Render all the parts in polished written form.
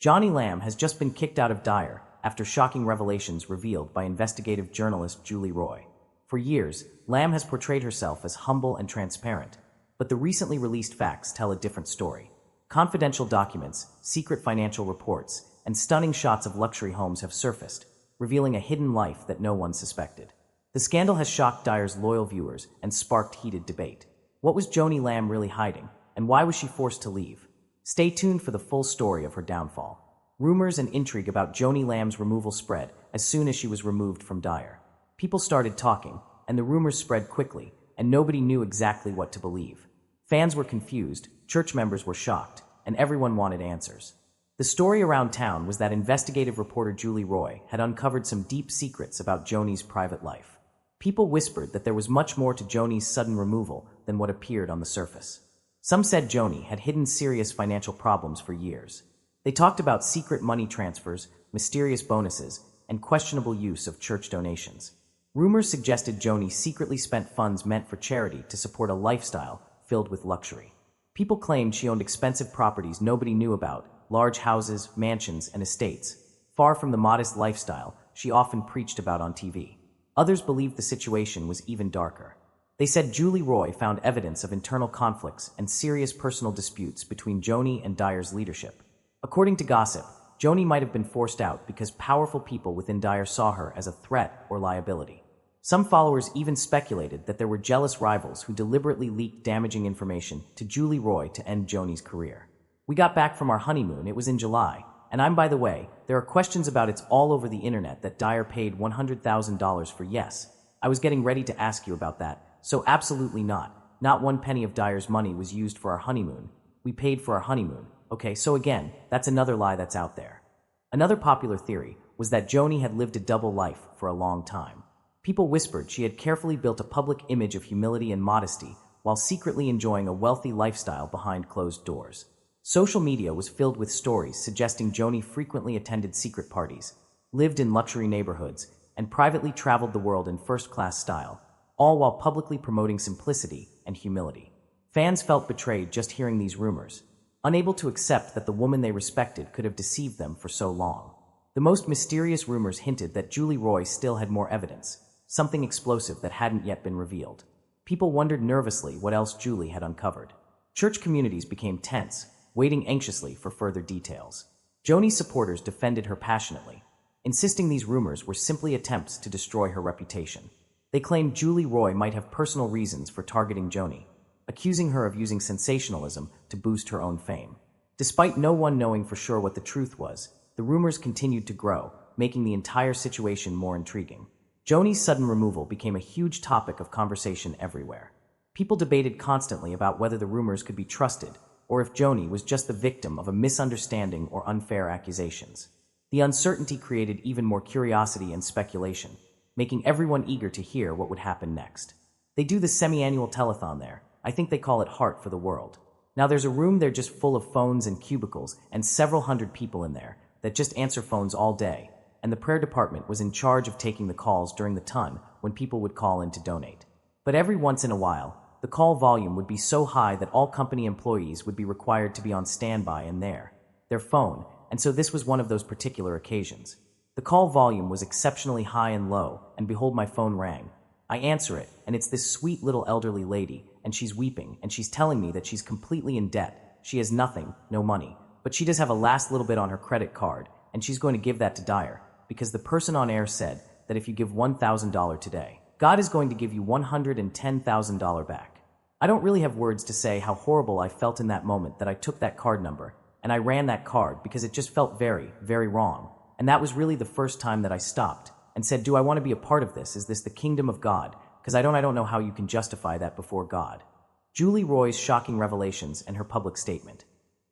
Joni Lamb has just been kicked out of Dyer after shocking revelations revealed by investigative journalist Julie Roy. For years, Lamb has portrayed herself as humble and transparent, but the recently released facts tell a different story. Confidential documents, secret financial reports, and stunning shots of luxury homes have surfaced, revealing a hidden life that no one suspected. The scandal has shocked Dyer's loyal viewers and sparked heated debate. What was Joni Lamb really hiding, and why was she forced to leave? Stay tuned for the full story of her downfall. Rumors and intrigue about Joni Lamb's removal spread as soon as she was removed from Dyer. People started talking, and the rumors spread quickly, and nobody knew exactly what to believe. Fans were confused, church members were shocked, and everyone wanted answers. The story around town was that investigative reporter Julie Roy had uncovered some deep secrets about Joni's private life. People whispered that there was much more to Joni's sudden removal than what appeared on the surface. Some said Joni had hidden serious financial problems for years. They talked about secret money transfers, mysterious bonuses, and questionable use of church donations. Rumors suggested Joni secretly spent funds meant for charity to support a lifestyle filled with luxury. People claimed she owned expensive properties nobody knew about, large houses, mansions, and estates, far from the modest lifestyle she often preached about on TV. Others believed the situation was even darker. They said Julie Roy found evidence of internal conflicts and serious personal disputes between Joni and Dyer's leadership. According to gossip, Joni might have been forced out because powerful people within Dyer saw her as a threat or liability. Some followers even speculated that there were jealous rivals who deliberately leaked damaging information to Julie Roy to end Joni's career. We got back from our honeymoon, it was in July, and by the way, there are questions about it's all over the internet that Dyer paid $100,000 for. Yes, I was getting ready to ask you about that. So absolutely not. Not one penny of Dyer's money was used for our honeymoon. We paid for our honeymoon. Okay, so again, that's another lie that's out there. Another popular theory was that Joni had lived a double life for a long time. People whispered she had carefully built a public image of humility and modesty while secretly enjoying a wealthy lifestyle behind closed doors. Social media was filled with stories suggesting Joni frequently attended secret parties, lived in luxury neighborhoods, and privately traveled the world in first-class style, all while publicly promoting simplicity and humility. Fans felt betrayed just hearing these rumors, unable to accept that the woman they respected could have deceived them for so long. The most mysterious rumors hinted that Julie Roy still had more evidence, something explosive that hadn't yet been revealed. People wondered nervously what else Julie had uncovered. Church communities became tense, waiting anxiously for further details. Joni's supporters defended her passionately, insisting these rumors were simply attempts to destroy her reputation. They claimed Julie Roy might have personal reasons for targeting Joni, accusing her of using sensationalism to boost her own fame. Despite no one knowing for sure what the truth was, the rumors continued to grow, making the entire situation more intriguing. Joni's sudden removal became a huge topic of conversation everywhere. People debated constantly about whether the rumors could be trusted, or if Joni was just the victim of a misunderstanding or unfair accusations. The uncertainty created even more curiosity and speculation, making everyone eager to hear what would happen next. They do the semi-annual telethon there. I think they call it Heart for the World. Now there's a room there just full of phones and cubicles and several hundred people in there that just answer phones all day, and the prayer department was in charge of taking the calls during the ton when people would call in to donate. But every once in a while, the call volume would be so high that all company employees would be required to be on standby in their phone, and so this was one of those particular occasions. The call volume was exceptionally high and low, and behold, my phone rang. I answer it, and it's this sweet little elderly lady, and she's weeping, and she's telling me that she's completely in debt. She has nothing, no money, but she does have a last little bit on her credit card, and she's going to give that to Dyer, because the person on air said that if you give $1,000 today, God is going to give you $110,000 back. I don't really have words to say how horrible I felt in that moment that I took that card number, and I ran that card because it just felt very, very wrong. And that was really the first time that I stopped and said, do I want to be a part of this? Is this the kingdom of God? Because I don't know how you can justify that before God. Julie Roy's shocking revelations and her public statement.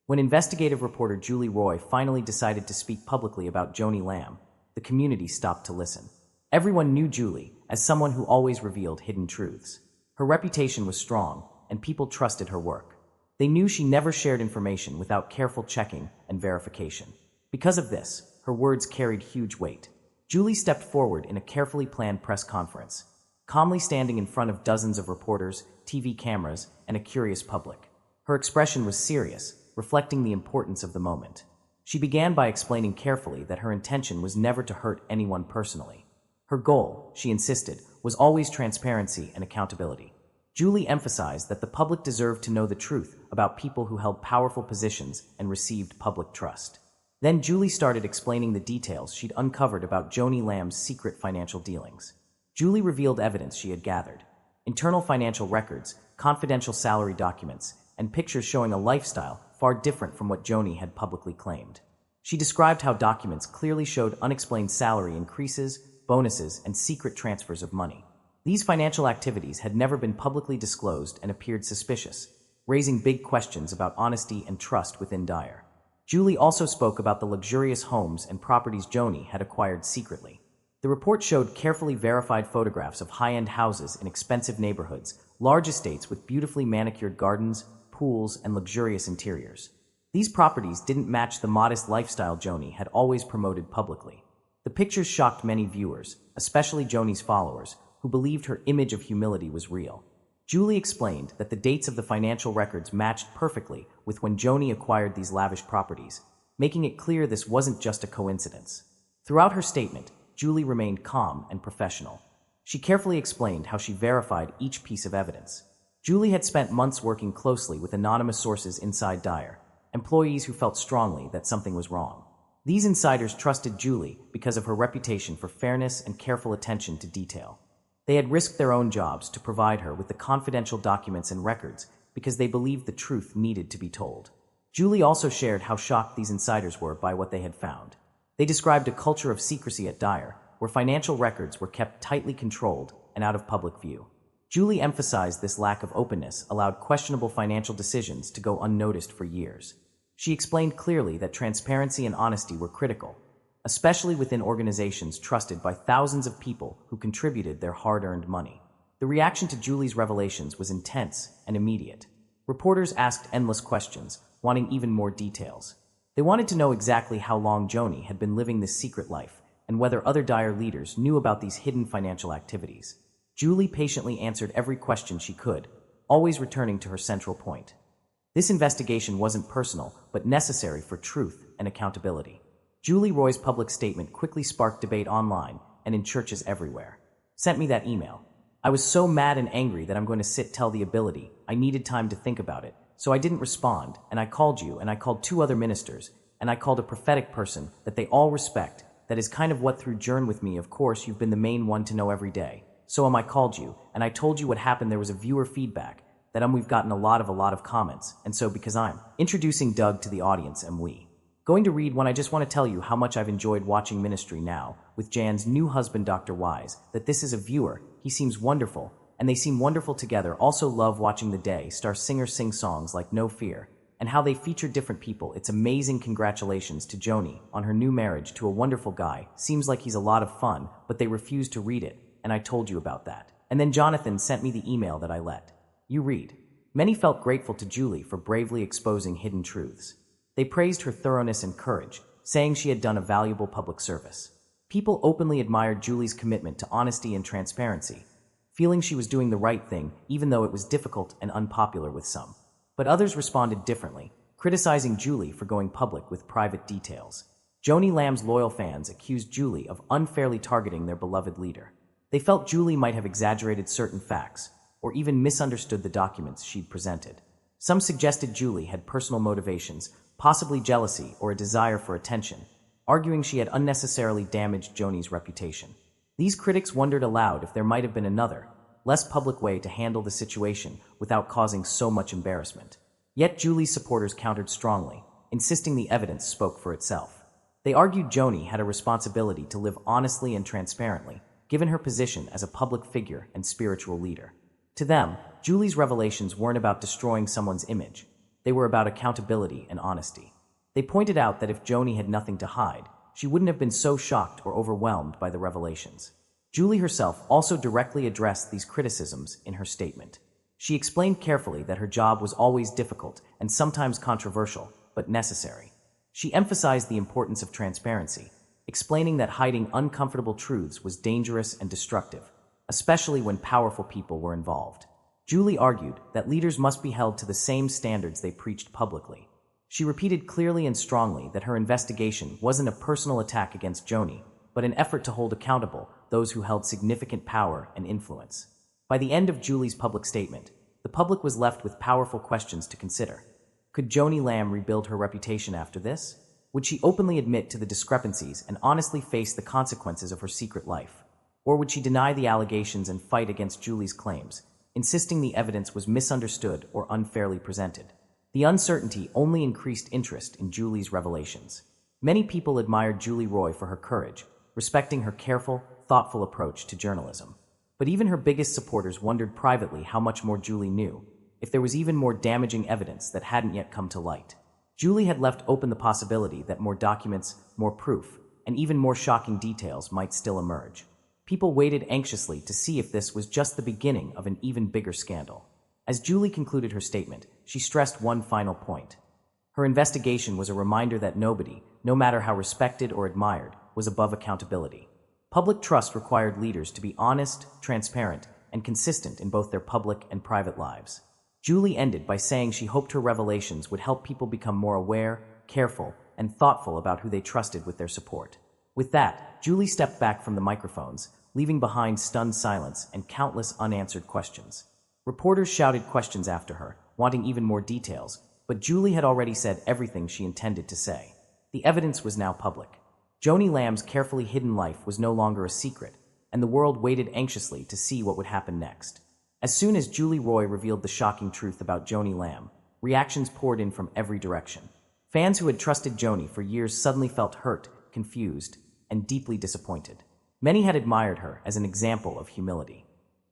When investigative reporter Julie Roy finally decided to speak publicly about Joni Lamb, the community stopped to listen. Everyone knew Julie as someone who always revealed hidden truths. Her reputation was strong, and people trusted her work. They knew she never shared information without careful checking and verification. Because of this, her words carried huge weight. Julie stepped forward in a carefully planned press conference, calmly standing in front of dozens of reporters, TV cameras, and a curious public. Her expression was serious, reflecting the importance of the moment. She began by explaining carefully that her intention was never to hurt anyone personally. Her goal, she insisted, was always transparency and accountability. Julie emphasized that the public deserved to know the truth about people who held powerful positions and received public trust. Then Julie started explaining the details she'd uncovered about Joni Lamb's secret financial dealings. Julie revealed evidence she had gathered: internal financial records, confidential salary documents, and pictures showing a lifestyle far different from what Joni had publicly claimed. She described how documents clearly showed unexplained salary increases, bonuses, and secret transfers of money. These financial activities had never been publicly disclosed and appeared suspicious, raising big questions about honesty and trust within Dyer. Julie also spoke about the luxurious homes and properties Joni had acquired secretly. The report showed carefully verified photographs of high-end houses in expensive neighborhoods, large estates with beautifully manicured gardens, pools, and luxurious interiors. These properties didn't match the modest lifestyle Joni had always promoted publicly. The pictures shocked many viewers, especially Joni's followers, who believed her image of humility was real. Julie explained that the dates of the financial records matched perfectly with when Joni acquired these lavish properties, making it clear this wasn't just a coincidence. Throughout her statement, Julie remained calm and professional. She carefully explained how she verified each piece of evidence. Julie had spent months working closely with anonymous sources inside Dyer, employees who felt strongly that something was wrong. These insiders trusted Julie because of her reputation for fairness and careful attention to detail. They had risked their own jobs to provide her with the confidential documents and records because they believed the truth needed to be told. Julie also shared how shocked these insiders were by what they had found. They described a culture of secrecy at Dyer, where financial records were kept tightly controlled and out of public view. Julie emphasized this lack of openness allowed questionable financial decisions to go unnoticed for years. She explained clearly that transparency and honesty were critical, especially within organizations trusted by thousands of people who contributed their hard-earned money. The reaction to Julie's revelations was intense and immediate. Reporters asked endless questions, wanting even more details. They wanted to know exactly how long Joni had been living this secret life and whether other Dyer leaders knew about these hidden financial activities. Julie patiently answered every question she could, always returning to her central point. This investigation wasn't personal, but necessary for truth and accountability. Julie Roy's public statement quickly sparked debate online and in churches everywhere. "Sent me that email. I was so mad and angry that I'm going to tell the ability. I needed time to think about it, so I didn't respond, and I called you, and I called 2 other ministers, and I called a prophetic person that they all respect. That is kind of what threw Jern with me. Of course, you've been the main one to know every day. So I called you, and I told you what happened. There was a viewer feedback that we've gotten a lot of comments, and so because I'm introducing Doug to the audience, we going to read one. I just want to tell you how much I've enjoyed watching ministry now with Jan's new husband, Dr. Wise, that this is a viewer. He seems wonderful, and they seem wonderful together. Also love watching the Daystar singer sing songs like No Fear, and how they feature different people. It's amazing. Congratulations to Joni on her new marriage to a wonderful guy. Seems like he's a lot of fun, but they refuse to read it, and I told you about that. And then Jonathan sent me the email that I let you read." Many felt grateful to Julie for bravely exposing hidden truths. They praised her thoroughness and courage, saying she had done a valuable public service. People openly admired Julie's commitment to honesty and transparency, feeling she was doing the right thing even though it was difficult and unpopular with some. But others responded differently, criticizing Julie for going public with private details. Joni Lamb's loyal fans accused Julie of unfairly targeting their beloved leader. They felt Julie might have exaggerated certain facts, or even misunderstood the documents she'd presented. Some suggested Julie had personal motivations, possibly jealousy or a desire for attention, arguing she had unnecessarily damaged Joni's reputation. These critics wondered aloud if there might have been another, less public way to handle the situation without causing so much embarrassment. Yet Julie's supporters countered strongly, insisting the evidence spoke for itself. They argued Joni had a responsibility to live honestly and transparently, given her position as a public figure and spiritual leader. To them, Julie's revelations weren't about destroying someone's image. They were about accountability and honesty. They pointed out that if Joni had nothing to hide, she wouldn't have been so shocked or overwhelmed by the revelations. Julie herself also directly addressed these criticisms in her statement. She explained carefully that her job was always difficult and sometimes controversial, but necessary. She emphasized the importance of transparency, explaining that hiding uncomfortable truths was dangerous and destructive, especially when powerful people were involved. Julie argued that leaders must be held to the same standards they preached publicly. She repeated clearly and strongly that her investigation wasn't a personal attack against Joni, but an effort to hold accountable those who held significant power and influence. By the end of Julie's public statement, the public was left with powerful questions to consider. Could Joni Lamb rebuild her reputation after this? Would she openly admit to the discrepancies and honestly face the consequences of her secret life? Or would she deny the allegations and fight against Julie's claims, insisting the evidence was misunderstood or unfairly presented? The uncertainty only increased interest in Julie's revelations. Many people admired Julie Roy for her courage, respecting her careful, thoughtful approach to journalism. But even her biggest supporters wondered privately how much more Julie knew, if there was even more damaging evidence that hadn't yet come to light. Julie had left open the possibility that more documents, more proof, and even more shocking details might still emerge. People waited anxiously to see if this was just the beginning of an even bigger scandal. As Julie concluded her statement, she stressed one final point. Her investigation was a reminder that nobody, no matter how respected or admired, was above accountability. Public trust required leaders to be honest, transparent, and consistent in both their public and private lives. Julie ended by saying she hoped her revelations would help people become more aware, careful, and thoughtful about who they trusted with their support. With that, Julie stepped back from the microphones, leaving behind stunned silence and countless unanswered questions. Reporters shouted questions after her, wanting even more details, but Julie had already said everything she intended to say. The evidence was now public. Joni Lamb's carefully hidden life was no longer a secret, and the world waited anxiously to see what would happen next. As soon as Julie Roy revealed the shocking truth about Joni Lamb, reactions poured in from every direction. Fans who had trusted Joni for years suddenly felt hurt, confused, and deeply disappointed. Many had admired her as an example of humility.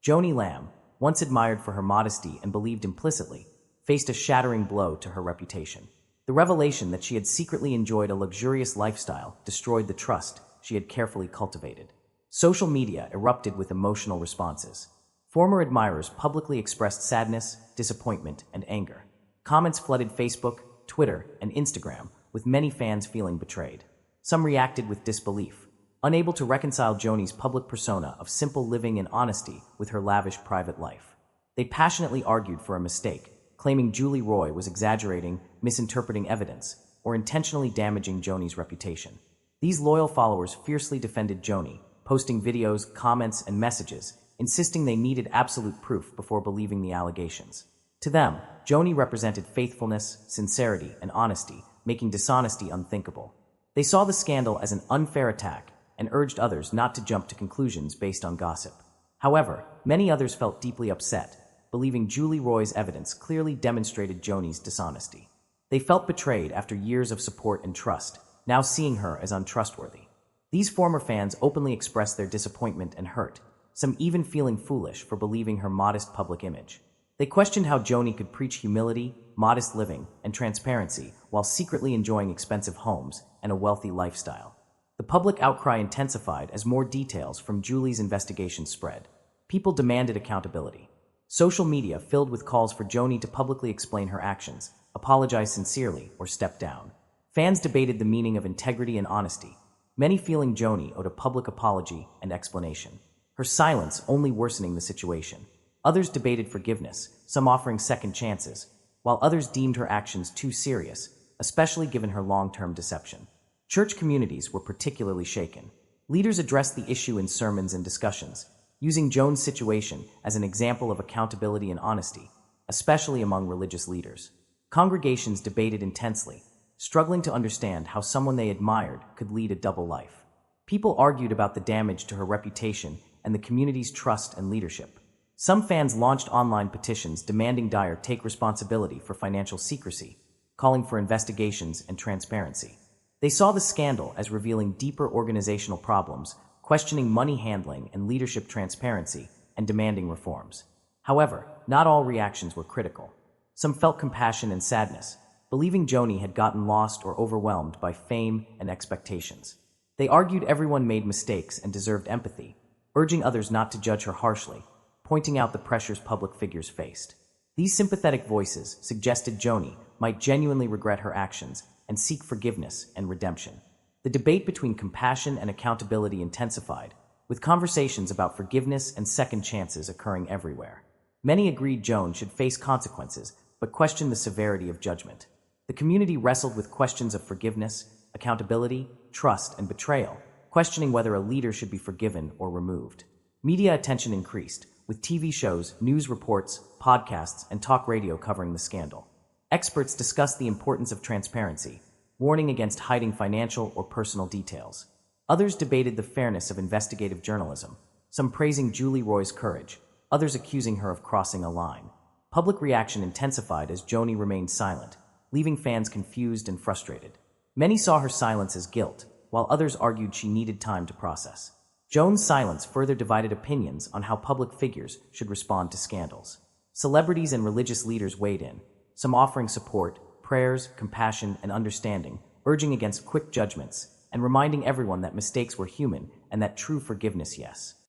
Joni Lamb, once admired for her modesty and believed implicitly, faced a shattering blow to her reputation. The revelation that she had secretly enjoyed a luxurious lifestyle destroyed the trust she had carefully cultivated. Social media erupted with emotional responses. Former admirers publicly expressed sadness, disappointment, and anger. Comments flooded Facebook, Twitter, and Instagram, with many fans feeling betrayed. Some reacted with disbelief, unable to reconcile Joni's public persona of simple living and honesty with her lavish private life. They passionately argued for a mistake, claiming Julie Roy was exaggerating, misinterpreting evidence, or intentionally damaging Joni's reputation. These loyal followers fiercely defended Joni, posting videos, comments, and messages, insisting they needed absolute proof before believing the allegations. To them, Joni represented faithfulness, sincerity, and honesty, making dishonesty unthinkable. They saw the scandal as an unfair attack and urged others not to jump to conclusions based on gossip. However, many others felt deeply upset, believing Julie Roy's evidence clearly demonstrated Joni's dishonesty. They felt betrayed after years of support and trust, now seeing her as untrustworthy. These former fans openly expressed their disappointment and hurt, some even feeling foolish for believing her modest public image. They questioned how Joni could preach humility, modest living, and transparency while secretly enjoying expensive homes and a wealthy lifestyle. The public outcry intensified as more details from Julie's investigation spread. People demanded accountability. Social media filled with calls for Joni to publicly explain her actions, apologize sincerely, or step down. Fans debated the meaning of integrity and honesty, many feeling Joni owed a public apology and explanation, her silence only worsening the situation. Others debated forgiveness, some offering second chances, while others deemed her actions too serious, especially given her long-term deception. Church communities were particularly shaken. Leaders addressed the issue in sermons and discussions, using Joan's situation as an example of accountability and honesty, especially among religious leaders. Congregations debated intensely, struggling to understand how someone they admired could lead a double life. People argued about the damage to her reputation and the community's trust and leadership. Some fans launched online petitions demanding Dyer take responsibility for financial secrecy, calling for investigations and transparency. They saw the scandal as revealing deeper organizational problems, questioning money handling and leadership transparency, and demanding reforms. However, not all reactions were critical. Some felt compassion and sadness, believing Joni had gotten lost or overwhelmed by fame and expectations. They argued everyone made mistakes and deserved empathy, urging others not to judge her harshly, pointing out the pressures public figures faced. These sympathetic voices suggested Joni might genuinely regret her actions and seek forgiveness and redemption. The debate between compassion and accountability intensified, with conversations about forgiveness and second chances occurring everywhere. Many agreed Joan should face consequences, but questioned the severity of judgment. The community wrestled with questions of forgiveness, accountability, trust, and betrayal, questioning whether a leader should be forgiven or removed. Media attention increased, with TV shows, news reports, podcasts, and talk radio covering the scandal. Experts discussed the importance of transparency, warning against hiding financial or personal details. Others debated the fairness of investigative journalism, some praising Julie Roy's courage, others accusing her of crossing a line. Public reaction intensified as Joni remained silent, leaving fans confused and frustrated. Many saw her silence as guilt, while others argued she needed time to process. Joan's silence further divided opinions on how public figures should respond to scandals. Celebrities and religious leaders weighed in, some offering support, prayers, compassion, and understanding, urging against quick judgments, and reminding everyone that mistakes were human and that true forgiveness, yes,